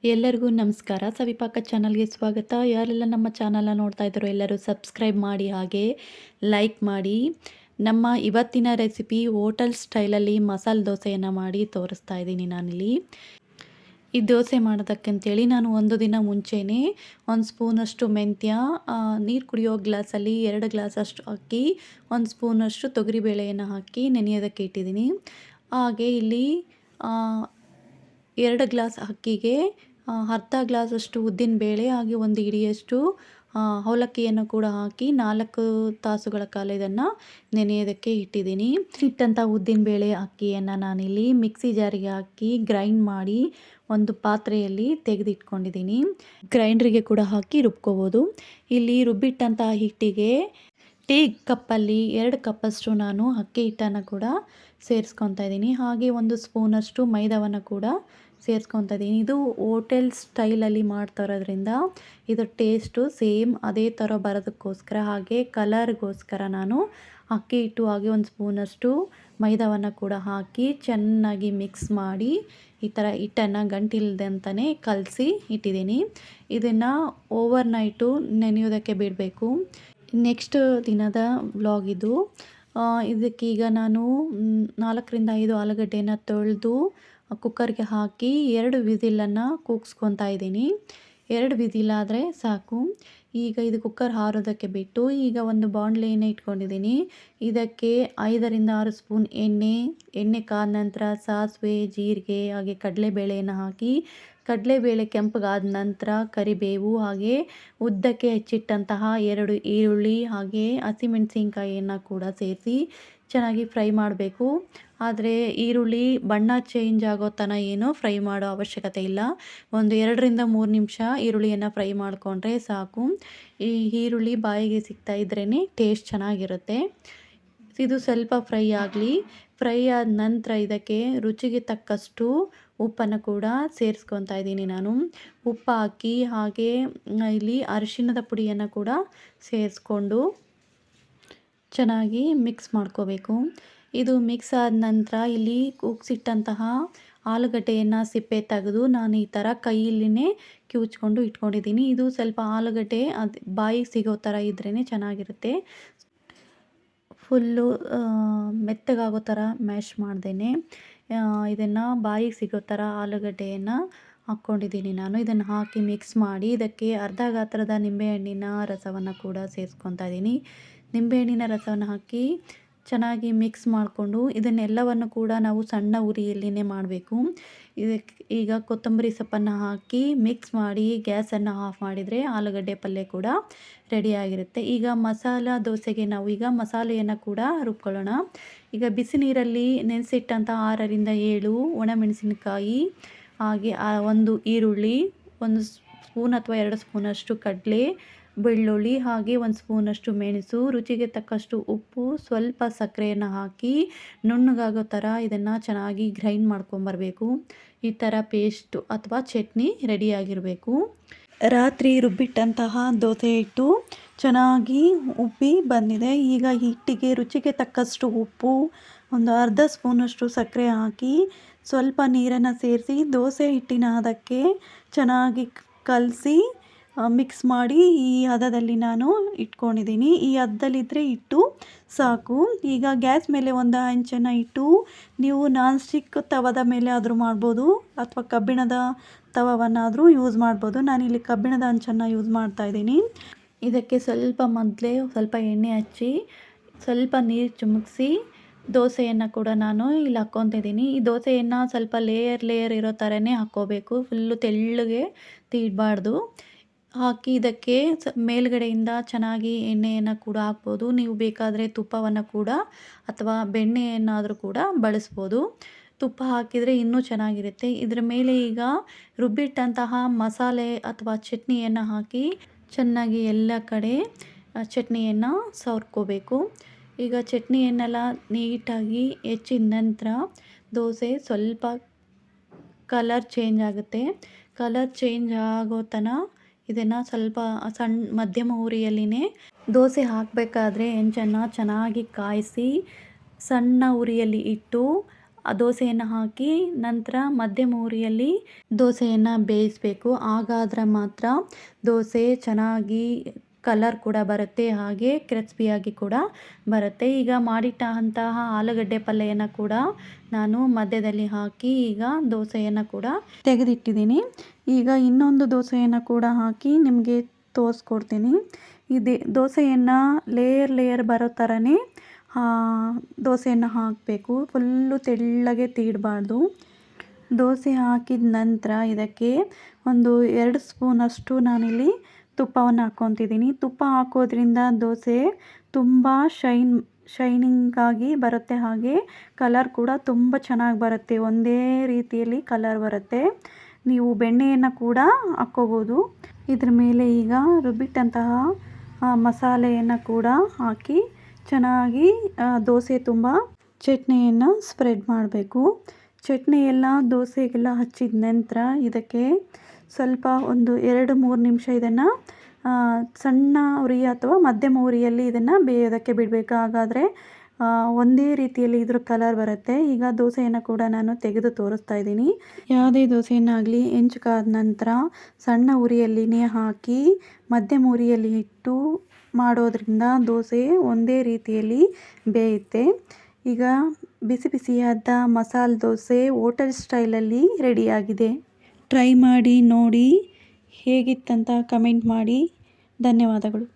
ಎಲ್ಲರಿಗೂ ನಮಸ್ಕಾರ. ಸವಿಪಾಕ ಚಾನಲ್‌ಗೆ ಸ್ವಾಗತ. ಯಾರೆಲ್ಲ ನಮ್ಮ ಚಾನಲ್‌ನ ನೋಡ್ತಾ ಇದ್ದಾರೋ ಎಲ್ಲರೂ ಸಬ್ಸ್ಕ್ರೈಬ್ ಮಾಡಿ, ಹಾಗೆ ಲೈಕ್ ಮಾಡಿ. ನಮ್ಮ ಇವತ್ತಿನ ರೆಸಿಪಿ ಹೋಟೆಲ್ ಸ್ಟೈಲಲ್ಲಿ ಮಸಾಲೆ ದೋಸೆಯನ್ನು ಮಾಡಿ ತೋರಿಸ್ತಾ ಇದ್ದೀನಿ ನಾನಿಲ್ಲಿ. ಈ ದೋಸೆ ಮಾಡೋದಕ್ಕಂತೇಳಿ ನಾನು ಒಂದು ದಿನ ಮುಂಚೆನೇ ಒಂದು ಸ್ಪೂನಷ್ಟು ಮೆಂತ್ಯ, ನೀರು ಕುಡಿಯೋ ಗ್ಲಾಸಲ್ಲಿ 2 ಗ್ಲಾಸಷ್ಟು ಅಕ್ಕಿ, 1 ಸ್ಪೂನಷ್ಟು ತೊಗರಿಬೇಳೆಯನ್ನು ಹಾಕಿ ನೆನೆಯೋದಕ್ಕೆ ಇಟ್ಟಿದ್ದೀನಿ. ಹಾಗೆ ಇಲ್ಲಿ 2 ಗ್ಲಾಸ್ ಅಕ್ಕಿಗೆ ಅರ್ಧ ಗ್ಲಾಸಷ್ಟು ಉದ್ದಿನಬೇಳೆ, ಹಾಗೆ 1 ಹಿಡಿಯಷ್ಟು ಅವಲಕ್ಕಿಯನ್ನು ಕೂಡ ಹಾಕಿ 4 ತಾಸುಗಳ ಕಾಲ ಇದನ್ನು ನೆನೆಯೋದಕ್ಕೆ ಇಟ್ಟಿದ್ದೀನಿ. ಇಟ್ಟಂಥ ಉದ್ದಿನಬೇಳೆ ಅಕ್ಕಿಯನ್ನು ನಾನಿಲ್ಲಿ ಮಿಕ್ಸಿ ಜಾರಿಗೆ ಹಾಕಿ ಗ್ರೈಂಡ್ ಮಾಡಿ ಒಂದು ಪಾತ್ರೆಯಲ್ಲಿ ತೆಗೆದಿಟ್ಕೊಂಡಿದ್ದೀನಿ. ಗ್ರೈಂಡ್ರಿಗೆ ಕೂಡ ಹಾಕಿ ರುಬ್ಕೋಬೋದು. ಇಲ್ಲಿ ರುಬ್ಬಿಟ್ಟಂಥ ಹಿಟ್ಟಿಗೆ ಟೀ ಕಪ್ಪಲ್ಲಿ 2 ಕಪ್ಪಷ್ಟು ನಾನು ಅಕ್ಕಿ ಹಿಟ್ಟನ್ನು ಕೂಡ ಸೇರಿಸ್ಕೊತಾ ಇದ್ದೀನಿ. ಹಾಗೆ 1 ಸ್ಪೂನಷ್ಟು ಮೈದಾವನ್ನು ಕೂಡ ಸೇರಿಸ್ಕೊತಾ ಇದ್ದೀನಿ. ಇದು ಹೋಟೆಲ್ ಸ್ಟೈಲಲ್ಲಿ ಮಾಡ್ತಾ ಇರೋದ್ರಿಂದ ಇದು ಟೇಸ್ಟು ಸೇಮ್ ಅದೇ ಥರ ಬರೋದಕ್ಕೋಸ್ಕರ, ಹಾಗೆ ಕಲರ್ಗೋಸ್ಕರ ನಾನು ಅಕ್ಕಿ ಹಿಟ್ಟು ಹಾಗೆ 1 ಸ್ಪೂನಷ್ಟು ಮೈದಾವನ್ನು ಕೂಡ ಹಾಕಿ ಚೆನ್ನಾಗಿ ಮಿಕ್ಸ್ ಮಾಡಿ ಈ ಥರ ಹಿಟ್ಟನ್ನು ಗಂಟಿಲ್ದಂತಲೇ ಕಲಸಿ ಇಟ್ಟಿದ್ದೀನಿ. ಇದನ್ನು ಓವರ್ ನೈಟು ನೆನೆಯೋದಕ್ಕೆ ಬಿಡಬೇಕು. ನೆಕ್ಸ್ಟ್ ದಿನದ ವ್ಲಾಗ್ ಇದು. ಇದಕ್ಕೀಗ ನಾನು 4ರಿಂದ 5 ಆಲೂಗಡ್ಡೆನ ತೊಳೆದು ಕುಕ್ಕರ್ಗೆ ಹಾಕಿ 2 ವಿಸಿಲನ್ನು ಕೂಗಿಸ್ಕೊತಾ ಇದ್ದೀನಿ. 2 ವಿಸಿಲಾದರೆ ಸಾಕು. ಈಗ ಇದು ಕುಕ್ಕರ್ ಆರೋದಕ್ಕೆ ಬಿಟ್ಟು ಈಗ ಒಂದು ಬಾಣಲೆಯನ್ನು ಇಟ್ಕೊಂಡಿದ್ದೀನಿ. ಇದಕ್ಕೆ 5ರಿಂದ 6 ಸ್ಪೂನ್ ಎಣ್ಣೆ ಕಾದ ನಂತರ ಸಾಸಿವೆ, ಜೀರಿಗೆ ಹಾಗೆ ಕಡಲೆಬೇಳೆಯನ್ನು ಹಾಕಿ, ಕಡಲೆಬೇಳೆ ಕೆಂಪಗಾದ ನಂತರ ಕರಿಬೇವು ಹಾಗೆ ಉದ್ದಕ್ಕೆ ಹೆಚ್ಚಿಟ್ಟಂತಹ 2 ಈರುಳ್ಳಿ ಹಾಗೆ ಹಸಿಮೆಣಸಿನ್ಕಾಯಿಯನ್ನು ಕೂಡ ಸೇರಿಸಿ ಚೆನ್ನಾಗಿ ಫ್ರೈ ಮಾಡಬೇಕು. ಆದರೆ ಈರುಳ್ಳಿ ಬಣ್ಣ ಚೇಂಜ್ ಆಗೋ ತನಕ ಏನು ಫ್ರೈ ಮಾಡೋ ಅವಶ್ಯಕತೆ ಇಲ್ಲ. ಒಂದು 2ರಿಂದ 3 ನಿಮಿಷ ಈರುಳ್ಳಿಯನ್ನು ಫ್ರೈ ಮಾಡಿಕೊಂಡ್ರೆ ಸಾಕು. ಈ ಈರುಳ್ಳಿ ಬಾಯಿಗೆ ಸಿಗ್ತಾ ಇದ್ರೇ ಟೇಸ್ಟ್ ಚೆನ್ನಾಗಿರುತ್ತೆ. ಇದು ಸ್ವಲ್ಪ ಫ್ರೈ ಆಗಲಿ. ಫ್ರೈ ಆದ ನಂತರ ಇದಕ್ಕೆ ರುಚಿಗೆ ತಕ್ಕಷ್ಟು ಉಪ್ಪನ್ನು ಕೂಡ ಸೇರಿಸ್ಕೊತಾ ಇದ್ದೀನಿ ನಾನು. ಉಪ್ಪು ಹಾಕಿ ಹಾಗೆ ಇಲ್ಲಿ ಅರಿಶಿಣದ ಪುಡಿಯನ್ನು ಕೂಡ ಸೇರಿಸ್ಕೊಂಡು ಚೆನ್ನಾಗಿ ಮಿಕ್ಸ್ ಮಾಡ್ಕೋಬೇಕು. ಇದು ಮಿಕ್ಸ್ ಆದ ನಂತರ ಇಲ್ಲಿ ಕೂಗಿಸಿಟ್ಟಂತಹ ಆಲೂಗಡ್ಡೆಯನ್ನು ಸಿಪ್ಪೆ ತೆಗೆದು ನಾನು ಈ ಥರ ಕೈಯಲ್ಲಿನೇ ಕಿವುಚ್ಕೊಂಡು ಇಟ್ಕೊಂಡಿದ್ದೀನಿ. ಇದು ಸ್ವಲ್ಪ ಆಲೂಗಡ್ಡೆ ಅದು ಬಾಯಿಗೆ ಸಿಗೋ ಥರ ಇದ್ರೇ ಚೆನ್ನಾಗಿರುತ್ತೆ. ಫುಲ್ಲು ಮೆತ್ತಗಾಗೋ ಥರ ಮ್ಯಾಶ್ ಮಾಡ್ದೇನೆ ಇದನ್ನು ಬಾಯಿಗೆ ಸಿಗೋ ಥರ ಆಲೂಗಡ್ಡೆಯನ್ನು ಹಾಕ್ಕೊಂಡಿದ್ದೀನಿ ನಾನು. ಇದನ್ನು ಹಾಕಿ ಮಿಕ್ಸ್ ಮಾಡಿ ಇದಕ್ಕೆ ಅರ್ಧ ಗಾತ್ರದ ನಿಂಬೆಹಣ್ಣಿನ ರಸವನ್ನು ಕೂಡ ಸೇರಿಸ್ಕೊತಾ ಇದ್ದೀನಿ. ನಿಂಬೆಹಣ್ಣಿನ ರಸವನ್ನು ಹಾಕಿ ಚೆನ್ನಾಗಿ ಮಿಕ್ಸ್ ಮಾಡಿಕೊಂಡು ಇದನ್ನೆಲ್ಲವನ್ನು ಕೂಡ ನಾವು ಸಣ್ಣ ಉರಿಯಲ್ಲಿನೇ ಮಾಡಬೇಕು. ಇದಕ್ಕೆ ಈಗ ಕೊತ್ತಂಬರಿ ಸೊಪ್ಪನ್ನು ಹಾಕಿ ಮಿಕ್ಸ್ ಮಾಡಿ ಗ್ಯಾಸನ್ನು ಆಫ್ ಮಾಡಿದರೆ ಆಲೂಗಡ್ಡೆ ಪಲ್ಯ ಕೂಡ ರೆಡಿಯಾಗಿರುತ್ತೆ. ಈಗ ಮಸಾಲ ದೋಸೆಗೆ ನಾವು ಈಗ ಮಸಾಲೆಯನ್ನು ಕೂಡ ರುಬ್ಕೊಳ್ಳೋಣ. ಈಗ ಬಿಸಿ ನೀರಲ್ಲಿ ನೆನೆಸಿಟ್ಟಂಥ 6ರಿಂದ 7 ಒಣಮೆಣಸಿನಕಾಯಿ ಹಾಗೆ 1 ಈರುಳ್ಳಿ, 1 ಸ್ಪೂನ್ ಅಥವಾ 2 ಸ್ಪೂನಷ್ಟು ಕಡಲೆ, ಬೆಳ್ಳುಳ್ಳಿ ಹಾಗೆ 1 ಸ್ಪೂನಷ್ಟು ಮೆಣಸು, ರುಚಿಗೆ ತಕ್ಕಷ್ಟು ಉಪ್ಪು, ಸ್ವಲ್ಪ ಸಕ್ಕರೆಯನ್ನು ಹಾಕಿ ನುಣ್ಣಗಾಗೋ ಥರ ಇದನ್ನು ಚೆನ್ನಾಗಿ ಗ್ರೈಂಡ್ ಮಾಡ್ಕೊಂಬರಬೇಕು. ಈ ಥರ ಪೇಸ್ಟು ಅಥವಾ ಚಟ್ನಿ ರೆಡಿಯಾಗಿರಬೇಕು. ರಾತ್ರಿ ರುಬ್ಬಿಟ್ಟಂತಹ ದೋಸೆ ಹಿಟ್ಟು ಚೆನ್ನಾಗಿ ಉಬ್ಬಿ ಬಂದಿದೆ. ಈಗ ಹಿಟ್ಟಿಗೆ ರುಚಿಗೆ ತಕ್ಕಷ್ಟು ಉಪ್ಪು, ಒಂದು ಅರ್ಧ ಸ್ಪೂನಷ್ಟು ಸಕ್ಕರೆ ಹಾಕಿ ಸ್ವಲ್ಪ ನೀರನ್ನು ಸೇರಿಸಿ ದೋಸೆ ಹಿಟ್ಟಿನ ಹದಕ್ಕೆ ಚೆನ್ನಾಗಿ ಕಲಸಿ ಮಿಕ್ಸ್ ಮಾಡಿ ಈ ಹದದಲ್ಲಿ ನಾನು ಇಟ್ಕೊಂಡಿದ್ದೀನಿ. ಈ ಹದದಲ್ಲಿದ್ದರೆ ಹಿಟ್ಟು ಸಾಕು. ಈಗ ಗ್ಯಾಸ್ ಮೇಲೆ ಒಂದು ಹಂಚನ್ನು ಇಟ್ಟು ನೀವು ನಾನ್ ಸ್ಟಿಕ್ ತವದ ಮೇಲೆ ಆದರೂ ಮಾಡ್ಬೋದು ಅಥವಾ ಕಬ್ಬಿಣದ ತವವನ್ನಾದರೂ ಯೂಸ್ ಮಾಡ್ಬೋದು. ನಾನಿಲ್ಲಿ ಕಬ್ಬಿಣದ ಹಂಚನ್ನು ಯೂಸ್ ಮಾಡ್ತಾಯಿದ್ದೀನಿ. ಇದಕ್ಕೆ ಮೊದಲೇ ಸ್ವಲ್ಪ ಎಣ್ಣೆ ಹಚ್ಚಿ ಸ್ವಲ್ಪ ನೀರು ಚಿಮುಕಿಸಿ ದೋಸೆಯನ್ನು ಕೂಡ ನಾನು ಇಲ್ಲಿ ಹಾಕ್ಕೊತಿದ್ದೀನಿ. ಈ ದೋಸೆಯನ್ನು ಸ್ವಲ್ಪ ಲೇಯರ್ ಇರೋ ಥರನೇ ಹಾಕ್ಕೋಬೇಕು. ಫುಲ್ಲು ತೆಳ್ಳಗೆ ತೀಡಬಾರ್ದು. ಹಾಕಿ ಇದಕ್ಕೆ ಮೇಲ್ಗಡೆಯಿಂದ ಚೆನ್ನಾಗಿ ಎಣ್ಣೆಯನ್ನು ಕೂಡ ಹಾಕ್ಬೋದು. ನೀವು ಬೇಕಾದರೆ ತುಪ್ಪವನ್ನು ಕೂಡ ಅಥವಾ ಬೆಣ್ಣೆಯನ್ನಾದರೂ ಕೂಡ ಬಳಸ್ಬೋದು. ತುಪ್ಪ ಹಾಕಿದರೆ ಇನ್ನೂ ಚೆನ್ನಾಗಿರುತ್ತೆ. ಇದರ ಮೇಲೆ ಈಗ ರುಬ್ಬಿಟ್ಟಂತಹ ಮಸಾಲೆ ಅಥವಾ ಚಟ್ನಿಯನ್ನು ಹಾಕಿ ಚೆನ್ನಾಗಿ ಎಲ್ಲ ಕಡೆ ಚಟ್ನಿಯನ್ನು ಸವರ್ಕೋಬೇಕು. ಈಗ ಚಟ್ನಿಯನ್ನೆಲ್ಲ ನೀಟಾಗಿ ಹೆಚ್ಚಿದ ನಂತರ ದೋಸೆ ಸ್ವಲ್ಪ ಕಲರ್ ಚೇಂಜ್ ಆಗುತ್ತೆ. ಕಲರ್ ಚೇಂಜ್ ಆಗೋ ತನಕ ಇದನ್ನು ಸ್ವಲ್ಪ ಮಧ್ಯಮ ಉರಿಯಲ್ಲಿನೇ ದೋಸೆ ಹಾಕಬೇಕಾದ್ರೆ ಹೆಂಚನ್ನು ಚೆನ್ನಾಗಿ ಕಾಯಿಸಿ ಸಣ್ಣ ಉರಿಯಲ್ಲಿ ಇಟ್ಟು ಆ ದೋಸೆಯನ್ನು ಹಾಕಿ ನಂತರ ಮಧ್ಯಮ ಉರಿಯಲ್ಲಿ ದೋಸೆಯನ್ನು ಬೇಯಿಸಬೇಕು. ಹಾಗಾದ್ರೆ ಮಾತ್ರ ದೋಸೆ ಚೆನ್ನಾಗಿ ಕಲರ್ ಕೂಡ ಬರುತ್ತೆ, ಹಾಗೆ ಕ್ರಿಸ್ಪಿಯಾಗಿ ಕೂಡ ಬರುತ್ತೆ. ಈಗ ಮಾಡಿಟ್ಟಂತಹ ಆಲೂಗಡ್ಡೆ ಪಲ್ಯವನ್ನು ಕೂಡ ನಾನು ಮಧ್ಯದಲ್ಲಿ ಹಾಕಿ ಈಗ ದೋಸೆಯನ್ನು ಕೂಡ ತೆಗೆದಿಟ್ಟಿದ್ದೀನಿ. ಈಗ ಇನ್ನೊಂದು ದೋಸೆಯನ್ನು ಕೂಡ ಹಾಕಿ ನಿಮಗೆ ತೋರಿಸ್ಕೊಡ್ತೀನಿ. ದೋಸೆಯನ್ನು ಲೇಯರ್ ಬರೋ ಥರನೇ ದೋಸೆಯನ್ನು ಹಾಕಬೇಕು. ಫುಲ್ಲು ತೆಳ್ಳಗೆ ತೀಡಬಾರ್ದು. ದೋಸೆ ಹಾಕಿದ ನಂತರ ಇದಕ್ಕೆ ಒಂದು 2 ಸ್ಪೂನಷ್ಟು ನಾನಿಲ್ಲಿ ತುಪ್ಪವನ್ನು ಹಾಕ್ಕೊತಿದ್ದೀನಿ. ತುಪ್ಪ ಹಾಕೋದ್ರಿಂದ ದೋಸೆ ತುಂಬ ಶೈನಿಂಗಾಗಿ ಬರುತ್ತೆ, ಹಾಗೆ ಕಲರ್ ಕೂಡ ತುಂಬ ಚೆನ್ನಾಗಿ ಬರುತ್ತೆ. ಒಂದೇ ರೀತಿಯಲ್ಲಿ ಕಲರ್ ಬರುತ್ತೆ. ನೀವು ಬೆಣ್ಣೆಯನ್ನು ಕೂಡ ಹಾಕ್ಕೋಬೋದು. ಇದ್ರ ಮೇಲೆ ಈಗ ರುಬ್ಬಿಟ್ಟಂತಹ ಮಸಾಲೆಯನ್ನು ಕೂಡ ಹಾಕಿ ಚೆನ್ನಾಗಿ ದೋಸೆ ತುಂಬ ಚಟ್ನಿಯನ್ನು ಸ್ಪ್ರೆಡ್ ಮಾಡಬೇಕು. ಚಟ್ನಿ ಎಲ್ಲ ದೋಸೆಗೆಲ್ಲ ಹಚ್ಚಿದ ನಂತರ ಇದಕ್ಕೆ ಸ್ವಲ್ಪ ಒಂದು 2-3 ನಿಮಿಷ ಇದನ್ನು ಸಣ್ಣ ಉರಿ ಅಥವಾ ಮಧ್ಯಮ ಉರಿಯಲ್ಲಿ ಇದನ್ನು ಬೇಯೋದಕ್ಕೆ ಬಿಡಬೇಕು. ಹಾಗಾದರೆ ಒಂದೇ ರೀತಿಯಲ್ಲಿ ಇದ್ರ ಕಲರ್ ಬರುತ್ತೆ. ಈಗ ದೋಸೆಯನ್ನು ಕೂಡ ನಾನು ತೆಗೆದು ತೋರಿಸ್ತಾ ಇದ್ದೀನಿ. ಯಾವುದೇ ದೋಸೆಯನ್ನಾಗಲಿ ಹೆಂಚುಕಾದ ನಂತರ ಸಣ್ಣ ಉರಿಯಲ್ಲಿನೇ ಹಾಕಿ ಮಧ್ಯಮ ಉರಿಯಲ್ಲಿ ಇಟ್ಟು ಮಾಡೋದ್ರಿಂದ ದೋಸೆ ಒಂದೇ ರೀತಿಯಲ್ಲಿ ಬೇಯುತ್ತೆ. ಈಗ ಬಿಸಿ ಬಿಸಿಯಾದ ಮಸಾಲೆ ದೋಸೆ ಹೋಟೆಲ್ ಸ್ಟೈಲಲ್ಲಿ ರೆಡಿಯಾಗಿದೆ. ಟ್ರೈ ಮಾಡಿ ನೋಡಿ, ಹೇಗಿತ್ತಂತ ಕಮೆಂಟ್ ಮಾಡಿ. ಧನ್ಯವಾದಗಳು.